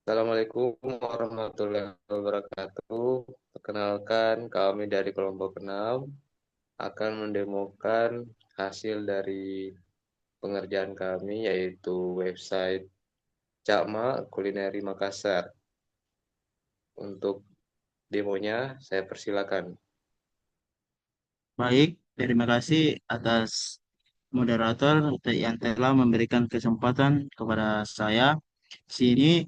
Assalamualaikum warahmatullahi wabarakatuh. Perkenalkan, kami dari kelompok 6 akan mendemokan hasil dari pengerjaan kami, yaitu website Cakma Kulineri Makassar. Untuk demonya, saya persilakan. Baik, terima kasih atas moderator yang telah memberikan kesempatan kepada saya. Sini,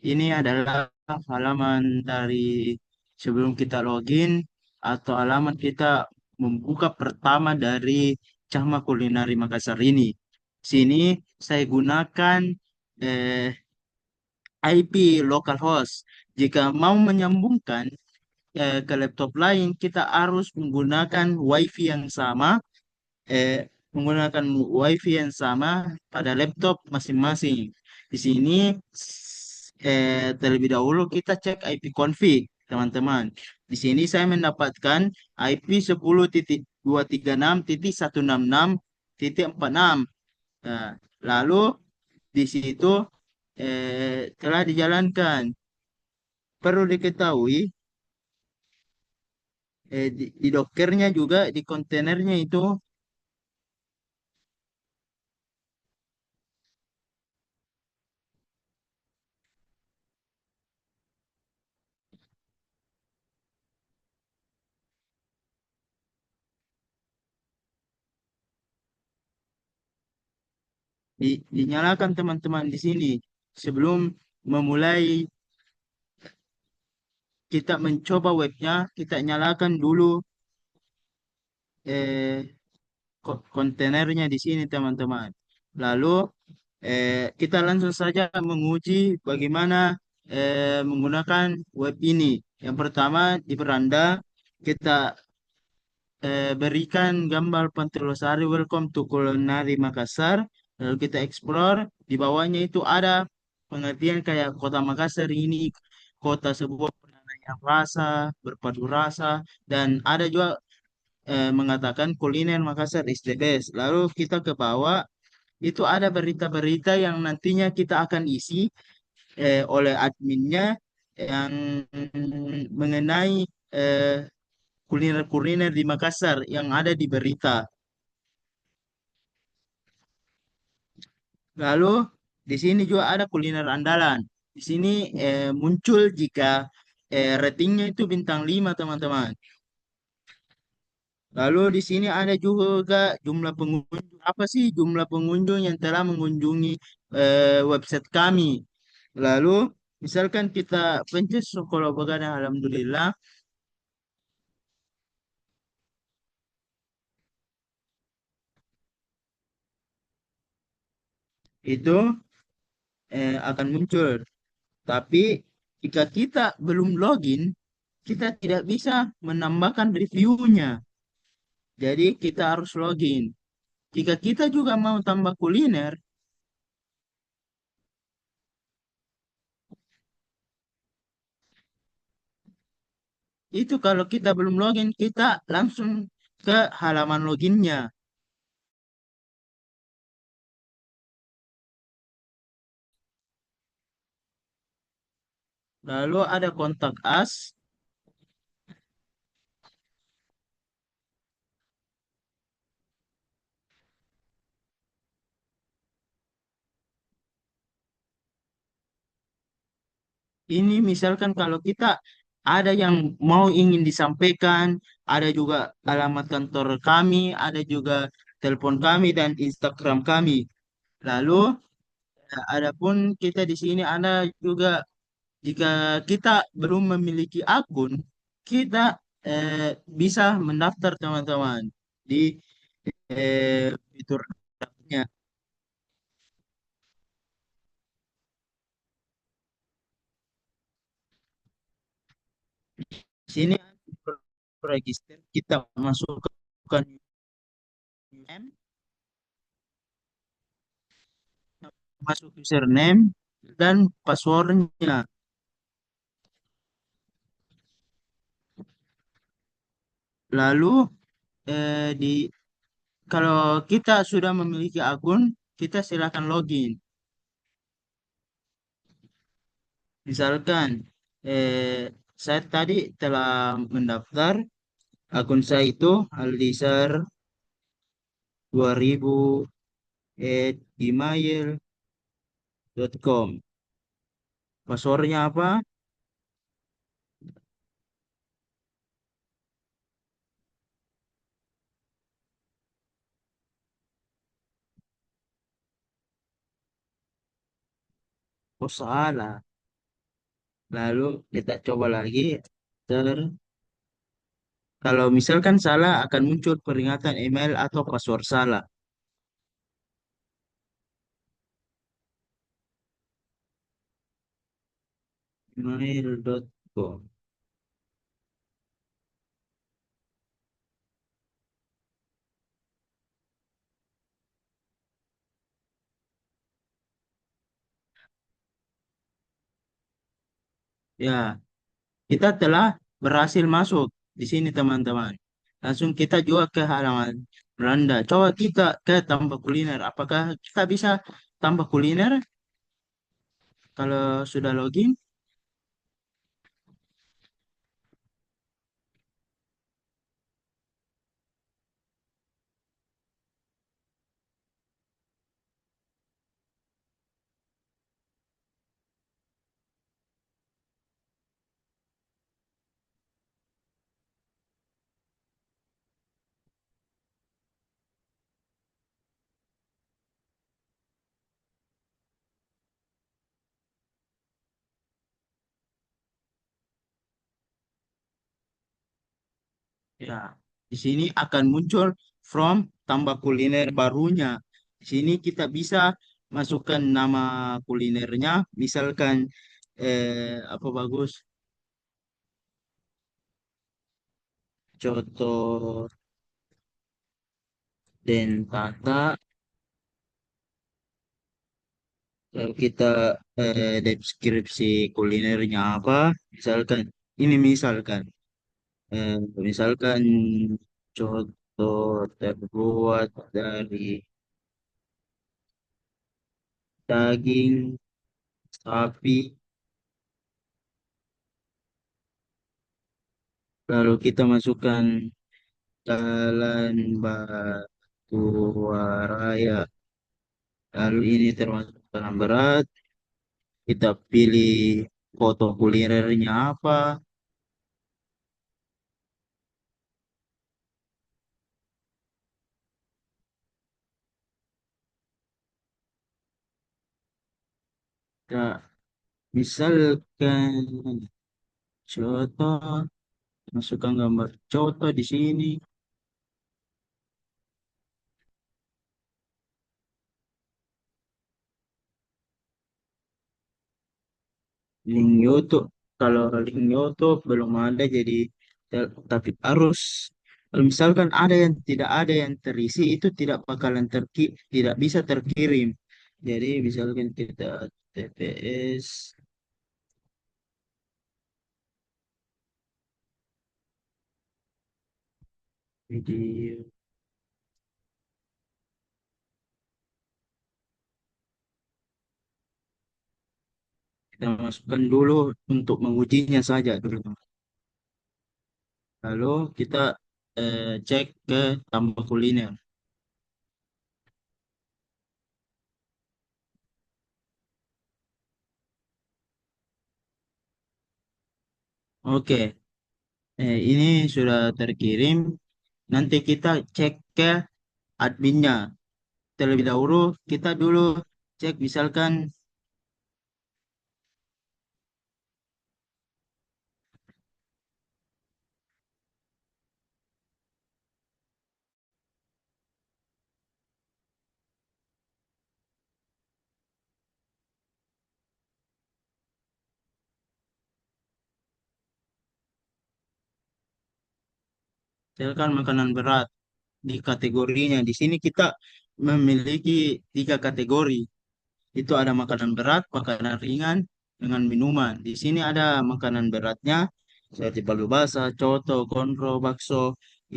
ini adalah halaman dari sebelum kita login atau halaman kita membuka pertama dari Cahma Kulinari Makassar ini. Sini saya gunakan eh, IP localhost. Jika mau menyambungkan ke laptop lain, kita harus menggunakan WiFi yang sama menggunakan WiFi yang sama pada laptop masing-masing. Di sini terlebih dahulu kita cek IP config, teman-teman. Di sini saya mendapatkan IP 10.236.166.46. Nah, lalu di situ telah dijalankan. Perlu diketahui di Dockernya juga di kontainernya itu dinyalakan teman-teman di sini sebelum memulai kita mencoba webnya, kita nyalakan dulu eh, kontainernya di sini teman-teman. Lalu kita langsung saja menguji bagaimana menggunakan web ini. Yang pertama di beranda kita berikan gambar Pantai Losari Welcome to Culinary Makassar. Lalu kita explore, di bawahnya itu ada pengertian kayak kota Makassar ini kota sebuah penyampaian rasa, berpadu rasa, dan ada juga mengatakan kuliner Makassar is the best. Lalu kita ke bawah, itu ada berita-berita yang nantinya kita akan isi oleh adminnya yang mengenai kuliner-kuliner di Makassar yang ada di berita. Lalu di sini juga ada kuliner andalan. Di sini muncul jika ratingnya itu bintang 5 teman-teman. Lalu di sini ada juga jumlah pengunjung. Apa sih jumlah pengunjung yang telah mengunjungi website kami? Lalu misalkan kita pencet kalau Begadang Alhamdulillah itu akan muncul. Tapi jika kita belum login, kita tidak bisa menambahkan reviewnya. Jadi kita harus login. Jika kita juga mau tambah kuliner, itu kalau kita belum login, kita langsung ke halaman loginnya. Lalu ada kontak us. Ini misalkan kalau kita ada yang mau ingin disampaikan, ada juga alamat kantor kami, ada juga telepon kami dan Instagram kami. Lalu adapun kita di sini ada juga jika kita belum memiliki akun, kita bisa mendaftar teman-teman di fiturnya. Sini register kita masukkan username, masuk username dan passwordnya. Lalu di kalau kita sudah memiliki akun, kita silakan login. Misalkan saya tadi telah mendaftar akun saya itu Aldisar 2000@gmail.com. Passwordnya apa? Oh salah. Lalu kita coba lagi. Ter Kalau misalkan salah akan muncul peringatan email atau password salah. Gmail.com. Ya, kita telah berhasil masuk di sini teman-teman. Langsung kita juga ke halaman Belanda. Coba kita ke tambah kuliner. Apakah kita bisa tambah kuliner kalau sudah login? Ya, di sini akan muncul from tambah kuliner barunya. Di sini kita bisa masukkan nama kulinernya, misalkan apa bagus, coto dentata. Lalu kita deskripsi kulinernya apa, misalkan ini eh, misalkan coto terbuat dari daging sapi. Lalu kita masukkan Jalan Batu Raya. Lalu ini termasuk barang berat. Kita pilih foto kulinernya apa. Kita misalkan contoh, masukkan gambar contoh di sini. Link YouTube. Kalau link YouTube belum ada, jadi tapi harus. Kalau misalkan ada yang tidak ada yang terisi, itu tidak bakalan tidak bisa terkirim. Jadi misalkan kita TPS video, kita masukkan dulu untuk mengujinya saja dulu. Lalu kita cek ke tambah kuliner. Oke, ini sudah terkirim. Nanti kita cek ke adminnya. Terlebih dahulu kita dulu cek misalkan misalkan makanan berat di kategorinya. Di sini kita memiliki tiga kategori. Itu ada makanan berat, makanan ringan, dengan minuman. Di sini ada makanan beratnya seperti palu basah, coto, konro, bakso.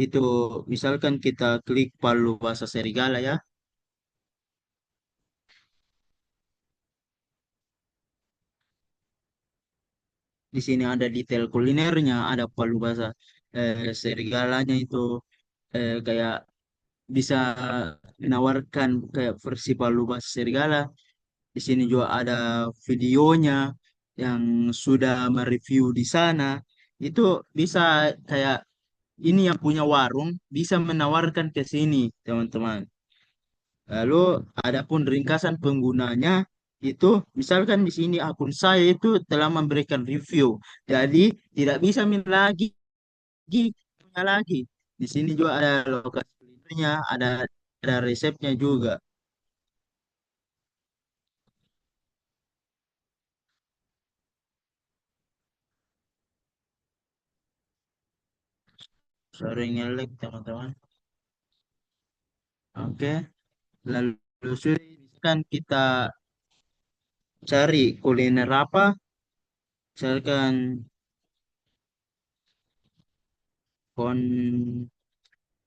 Itu misalkan kita klik palu basah serigala ya. Di sini ada detail kulinernya, ada palu basah serigalanya itu kayak bisa menawarkan kayak versi palu basah serigala. Di sini juga ada videonya yang sudah mereview di sana. Itu bisa kayak ini yang punya warung bisa menawarkan ke sini, teman-teman. Lalu adapun ringkasan penggunanya itu misalkan di sini akun saya itu telah memberikan review. Jadi tidak bisa punya lagi. Di sini juga ada lokasi kuliternya, ada resepnya juga. Sering ngelek teman-teman. Oke, lalu sudah kan kita cari kuliner apa, misalkan kon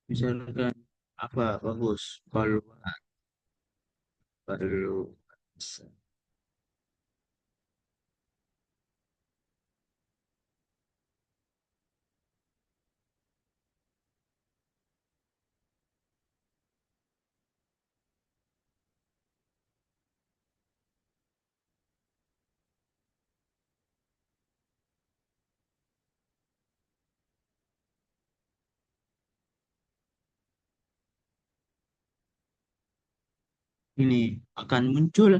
misalkan apa bagus kalau perlu. Ini akan muncul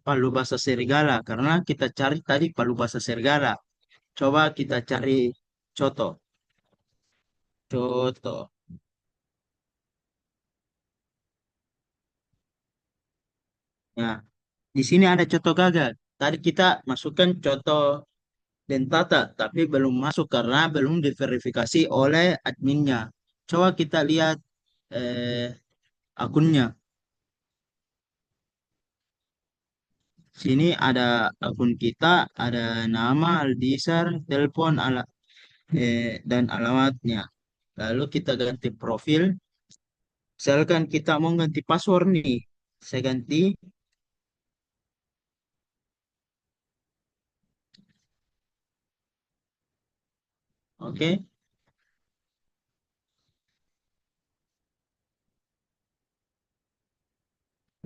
palu basa serigala karena kita cari tadi palu basa serigala. Coba kita cari coto. Coto. Nah, di sini ada coto gagal. Tadi kita masukkan coto dentata, tapi belum masuk karena belum diverifikasi oleh adminnya. Coba kita lihat akunnya. Sini ada akun kita, ada nama, Aldisar, telepon, dan alamatnya. Lalu kita ganti profil. Misalkan kita mau ganti password nih, saya ganti, oke.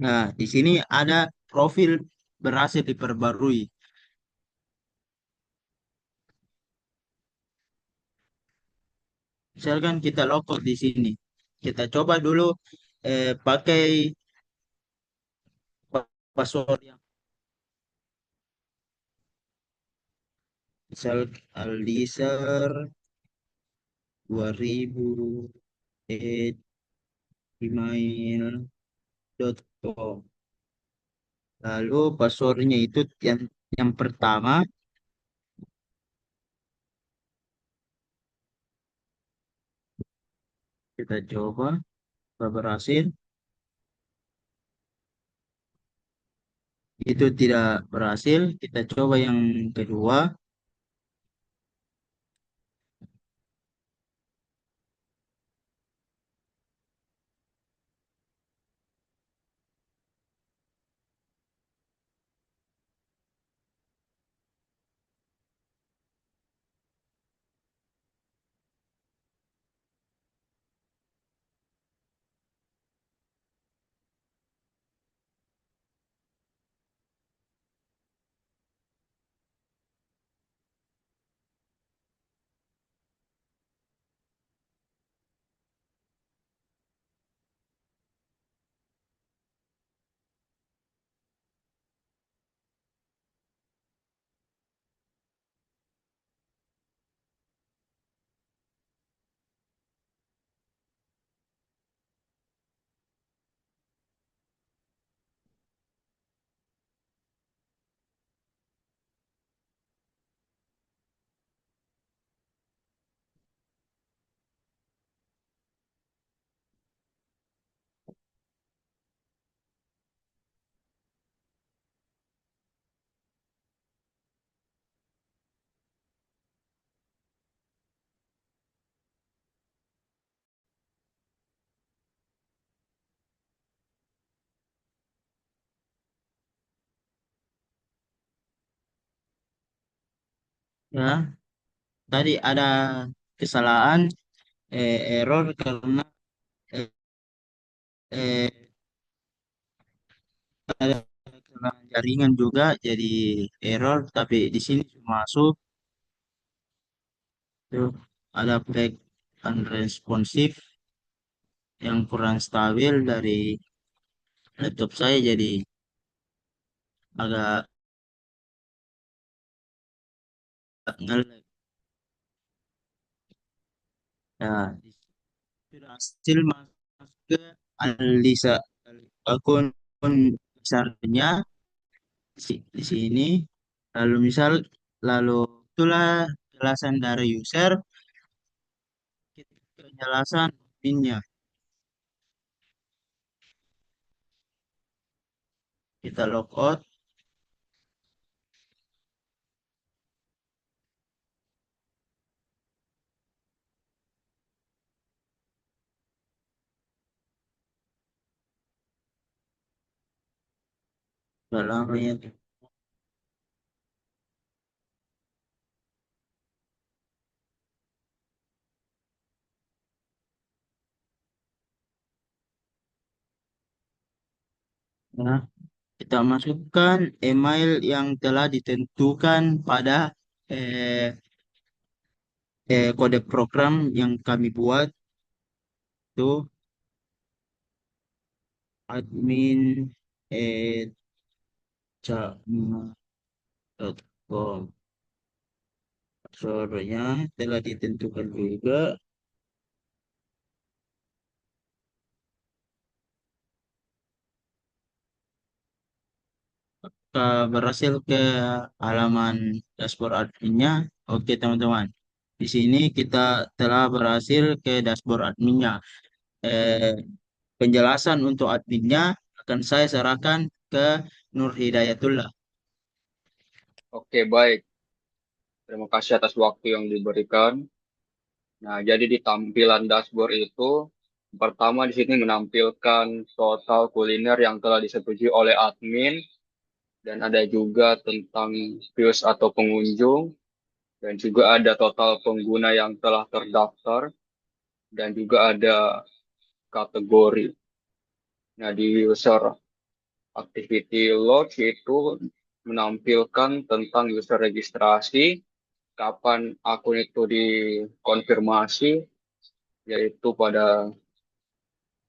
Nah, di sini ada profil berhasil diperbarui. Misalkan kita login di sini, kita coba dulu pakai password yang misal Alisar 2000 gmail.com. Lalu passwordnya itu yang pertama kita coba, apa berhasil. Itu tidak berhasil. Kita coba yang kedua. Ya, tadi ada kesalahan, error karena eh, eh, ada kesalahan jaringan juga, jadi error. Tapi di sini masuk tuh ada flag unresponsive yang kurang stabil dari laptop saya, jadi agak nge-lag. Nah, berhasil masuk ke analisa akun besarnya di sini. Lalu misal, lalu itulah jelasan dari user, penjelasan adminnya. Kita logout, dalamnya. Nah, kita masukkan email yang telah ditentukan pada eh, kode program yang kami buat itu admin cakma.com. Passwordnya telah ditentukan juga. Berhasil ke halaman dashboard adminnya. Oke teman-teman, di sini kita telah berhasil ke dashboard adminnya. Eh, Penjelasan untuk adminnya akan saya serahkan ke Nur Hidayatullah. Oke, baik. Terima kasih atas waktu yang diberikan. Nah, jadi di tampilan dashboard itu, pertama di sini menampilkan total kuliner yang telah disetujui oleh admin, dan ada juga tentang views atau pengunjung, dan juga ada total pengguna yang telah terdaftar, dan juga ada kategori. Nah, di user activity log itu menampilkan tentang user registrasi, kapan akun itu dikonfirmasi, yaitu pada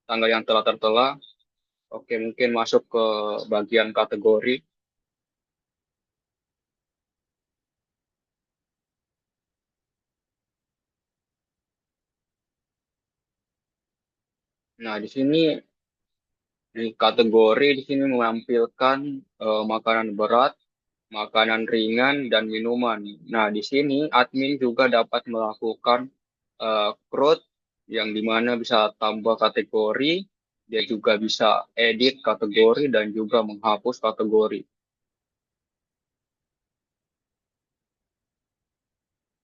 tanggal yang telah tertera. Oke, mungkin masuk ke bagian kategori. Nah, di kategori di sini menampilkan makanan berat, makanan ringan, dan minuman. Nah, di sini admin juga dapat melakukan create, yang dimana bisa tambah kategori, dia juga bisa edit kategori dan juga menghapus kategori.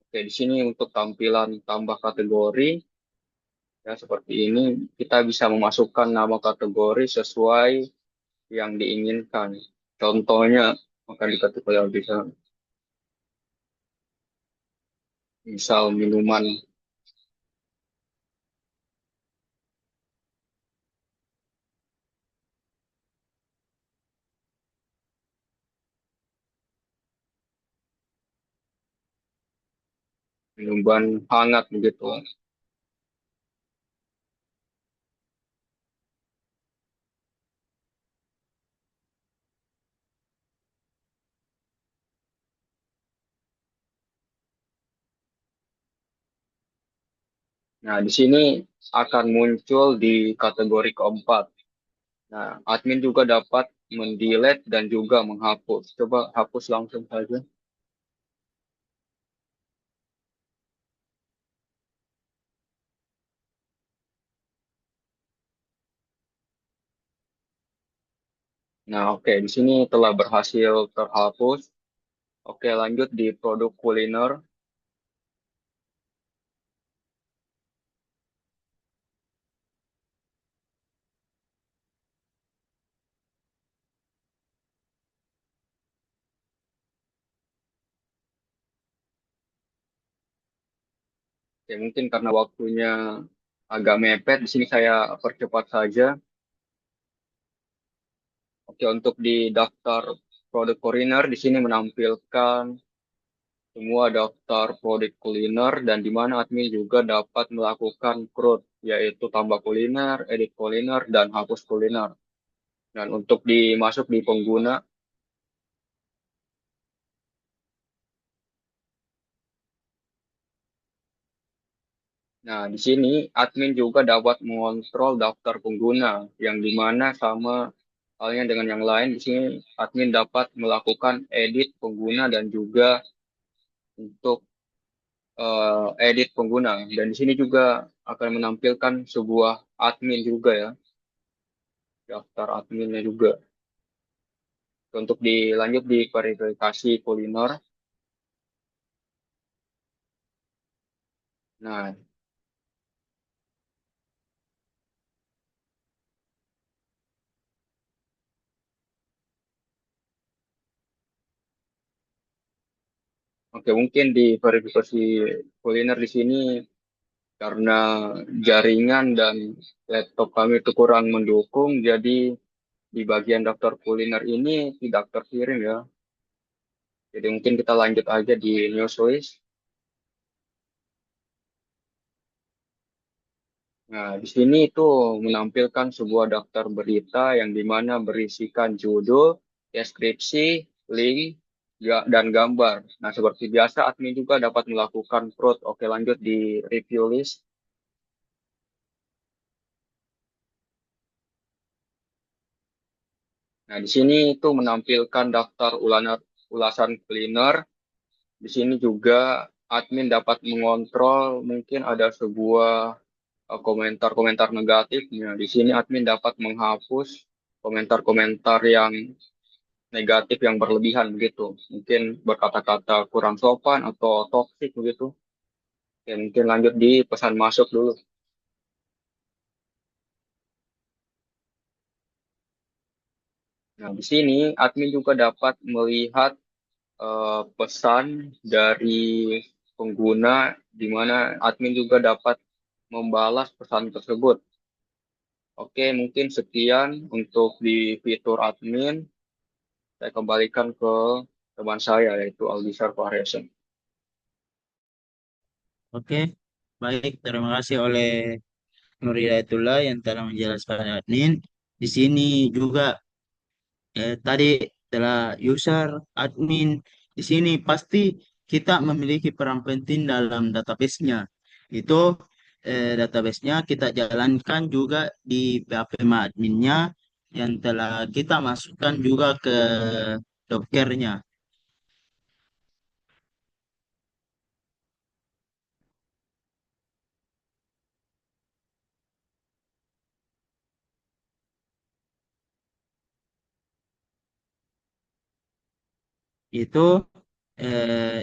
Oke, di sini untuk tampilan tambah kategori, ya seperti ini, kita bisa memasukkan nama kategori sesuai yang diinginkan. Contohnya, akan dikategorikan bisa misal minuman, minuman hangat begitu. Nah, di sini akan muncul di kategori keempat. Nah, admin juga dapat mendelete dan juga menghapus. Coba hapus langsung saja. Nah, oke, di sini telah berhasil terhapus. Oke, lanjut di produk kuliner. Ya, mungkin karena waktunya agak mepet, di sini saya percepat saja. Oke, untuk di daftar produk kuliner, di sini menampilkan semua daftar produk kuliner dan di mana admin juga dapat melakukan CRUD, yaitu tambah kuliner, edit kuliner, dan hapus kuliner. Dan untuk dimasuk di pengguna, nah di sini admin juga dapat mengontrol daftar pengguna, yang di mana sama halnya dengan yang lain, di sini admin dapat melakukan edit pengguna dan juga untuk edit pengguna. Dan di sini juga akan menampilkan sebuah admin juga ya, daftar adminnya juga. Untuk dilanjut di verifikasi kuliner. Nah, oke mungkin di verifikasi kuliner di sini karena jaringan dan laptop kami itu kurang mendukung, jadi di bagian daftar kuliner ini tidak terkirim ya. Jadi mungkin kita lanjut aja di newswish. Nah, di sini itu menampilkan sebuah daftar berita yang dimana berisikan judul, deskripsi, link, dan gambar. Nah, seperti biasa, admin juga dapat melakukan prot. Oke, lanjut di review list. Nah, di sini itu menampilkan daftar ulasan cleaner. Di sini juga admin dapat mengontrol mungkin ada sebuah komentar-komentar negatif. Nah, di sini admin dapat menghapus komentar-komentar yang negatif yang berlebihan begitu. Mungkin berkata-kata kurang sopan atau toksik begitu. Ya, mungkin lanjut di pesan masuk dulu. Nah, di sini admin juga dapat melihat pesan dari pengguna di mana admin juga dapat membalas pesan tersebut. Oke, mungkin sekian untuk di fitur admin. Saya kembalikan ke teman saya yaitu Aldisar Variation. Oke, baik. Terima kasih oleh Nur Hidayatullah yang telah menjelaskan admin. Di sini juga tadi adalah user, admin. Di sini pasti kita memiliki peran penting dalam database-nya. Itu database-nya kita jalankan juga di PHP adminnya yang telah kita masukkan juga ke Docker-nya. Itu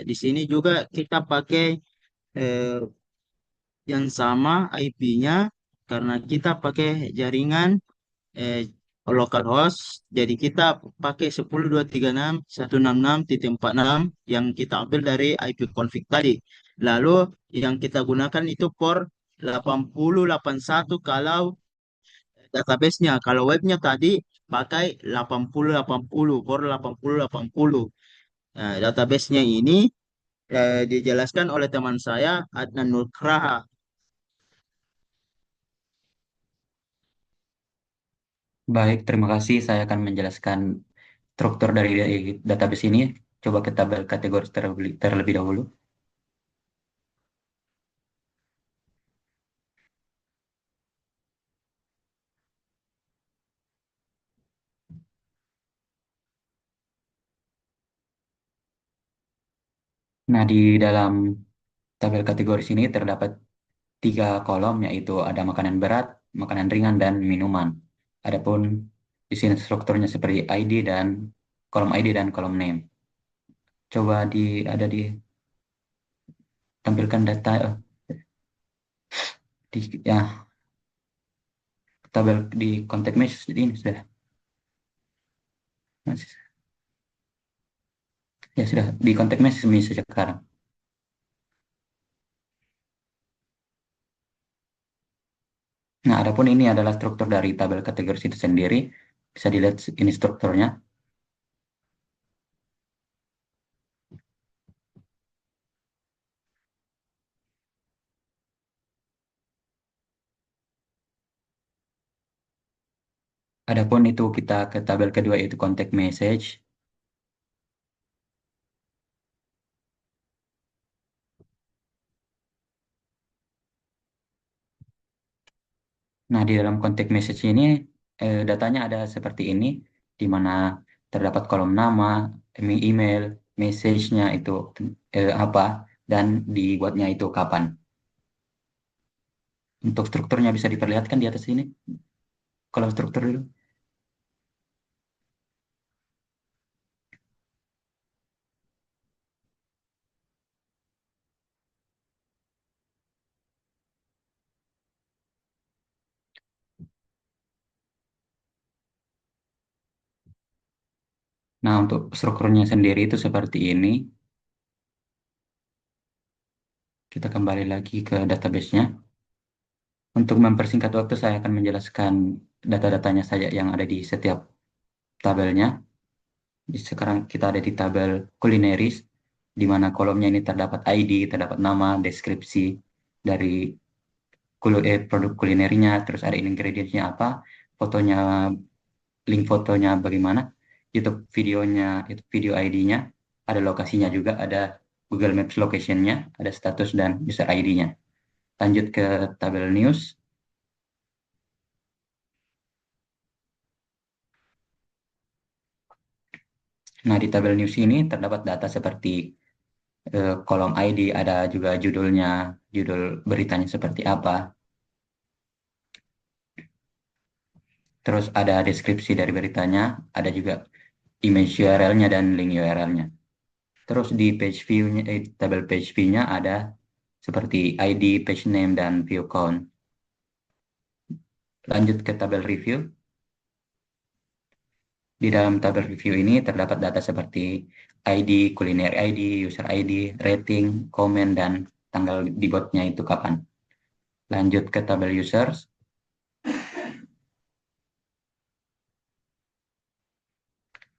di sini juga kita pakai eh, yang sama IP-nya karena kita pakai jaringan eh, localhost. Jadi kita pakai 10.236.166.46 yang kita ambil dari IP config tadi. Lalu yang kita gunakan itu port 8081 kalau database-nya. Kalau webnya tadi pakai 8080, port 8080. Nah, database-nya ini dijelaskan oleh teman saya Adnan Nugraha. Baik, terima kasih. Saya akan menjelaskan struktur dari database ini. Coba kita berkategori terlebih dahulu. Nah, di dalam tabel kategori sini terdapat 3 kolom, yaitu ada makanan berat, makanan ringan, dan minuman. Adapun di sini strukturnya seperti ID dan kolom name. Coba ada di tampilkan data di tabel di contact message ini sudah. Ya sudah di contact message sekarang. Nah, adapun ini adalah struktur dari tabel kategori itu sendiri. Bisa dilihat ini strukturnya. Adapun itu kita ke tabel kedua yaitu contact message. Nah, di dalam contact message ini datanya ada seperti ini, di mana terdapat kolom nama, email, message-nya itu apa, dan dibuatnya itu kapan. Untuk strukturnya bisa diperlihatkan di atas ini, kolom struktur itu. Nah, untuk strukturnya sendiri itu seperti ini. Kita kembali lagi ke database-nya. Untuk mempersingkat waktu, saya akan menjelaskan data-datanya saja yang ada di setiap tabelnya. Sekarang kita ada di tabel kulineris, di mana kolomnya ini terdapat ID, terdapat nama, deskripsi dari produk kulinernya, terus ada ingredientsnya apa, fotonya, link fotonya bagaimana, YouTube videonya, itu video ID-nya, ada lokasinya juga, ada Google Maps location-nya, ada status dan user ID-nya. Lanjut ke tabel news. Nah, di tabel news ini terdapat data seperti kolom ID, ada juga judulnya, judul beritanya seperti apa. Terus ada deskripsi dari beritanya, ada juga image URL-nya dan link URL-nya. Terus di page view-nya, tabel page view-nya ada seperti ID, page name, dan view count. Lanjut ke tabel review. Di dalam tabel review ini terdapat data seperti ID, kuliner ID, user ID, rating, komen, dan tanggal dibuatnya itu kapan. Lanjut ke tabel users.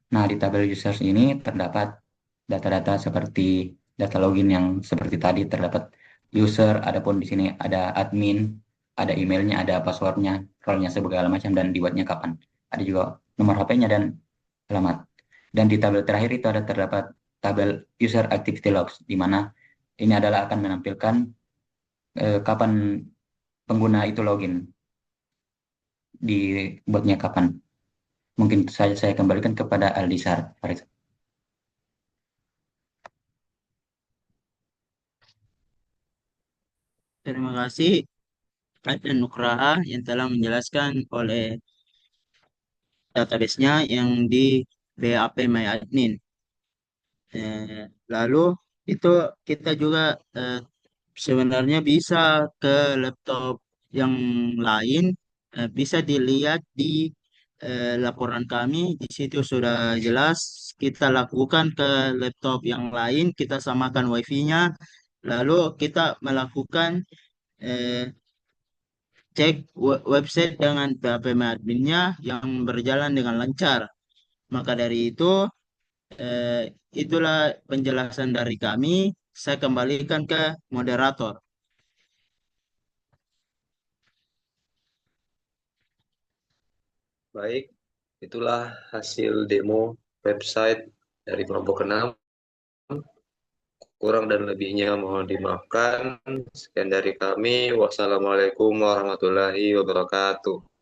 Nah, di tabel users ini terdapat data-data seperti data login yang seperti tadi terdapat user, adapun di sini ada admin, ada emailnya, ada passwordnya, role-nya segala macam dan dibuatnya kapan. Ada juga nomor HP-nya dan alamat. Dan di tabel terakhir itu ada terdapat tabel user activity logs, di mana ini adalah akan menampilkan kapan pengguna itu login, dibuatnya kapan. Mungkin saya kembalikan kepada Aldisar. Terima kasih Kak Nugraha yang telah menjelaskan oleh database-nya yang di BAP MyAdmin. Lalu itu kita juga sebenarnya bisa ke laptop yang lain, bisa dilihat di laporan kami. Di situ sudah jelas kita lakukan ke laptop yang lain, kita samakan wifi-nya, lalu kita melakukan eh, cek website dengan PHP adminnya yang berjalan dengan lancar. Maka dari itu, eh, itulah penjelasan dari kami. Saya kembalikan ke moderator. Baik, itulah hasil demo website dari kelompok 6. Kurang dan lebihnya mohon dimaafkan. Sekian dari kami. Wassalamualaikum warahmatullahi wabarakatuh.